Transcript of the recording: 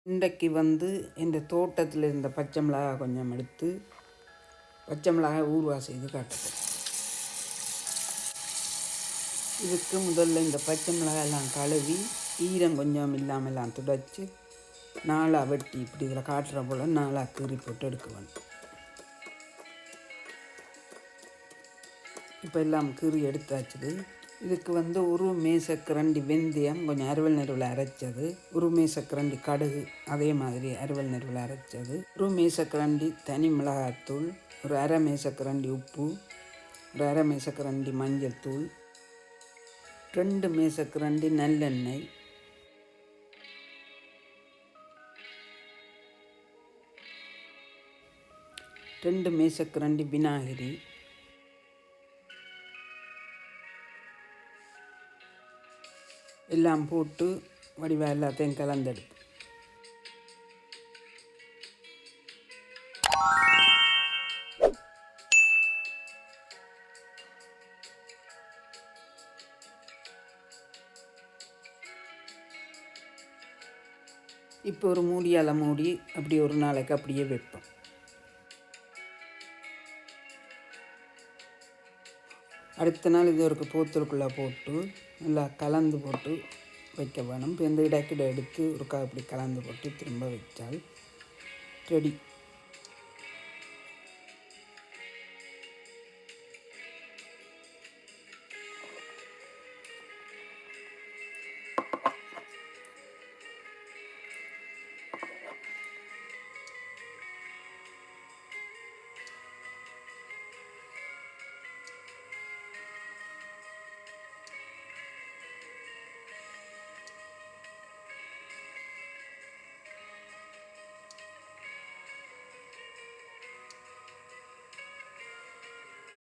இன்றைக்கு இந்த தோட்டத்தில் இருந்த பச்சை மிளகாய் கொஞ்சம் எடுத்து பச்சை மிளகாய் ஊறுகாய் செய்து காட்டுறேன். இதுக்கு முதல்ல இந்த பச்சை மிளகாயெல்லாம் கழுவி ஈரம் கொஞ்சம் இல்லாமல்லாம் துடைச்சி நாளாக வெட்டி இப்படி இதில் காட்டுற போல் நாளாக கீறி போட்டு எடுக்குவேன். இப்போ எல்லாம் கீறி எடுத்தாச்சுது. இதுக்கு ஒரு மேசக்கரண்டி வெந்தயம் கொஞ்சம் அறுவல் நெருவில் அரைச்சது, ஒரு மேசக்கரண்டி கடுகு அதே மாதிரி அறுவல் நெருவில் அரைச்சது, ஒரு மேசக்கரண்டி தனி மிளகாய்த்தூள், ஒரு அரை மேசக்கரண்டி உப்பு, ஒரு அரை மேசக்கரண்டி மஞ்சள் தூள், 2 மேசக்கரண்டி நல்லெண்ணெய், ரெண்டு மேசக்கரண்டி விநாகிரி, எல்லாம் போட்டு வடிவாக எல்லாத்தையும் கலந்தெடுப்பு. இப்போ ஒரு மூடியால் மூடி அப்படி ஒரு நாளைக்கு அப்படியே வைப்போம். அடுத்த நாள் இது ஒரு போத்தலுக்குள்ளே போட்டு நல்லா கலந்து போட்டு வைக்க வேணும். இப்போ இந்த இடக்கிட எடுத்து ஒரு அப்படி கலந்து போட்டு திரும்ப வச்சால் ரெடி.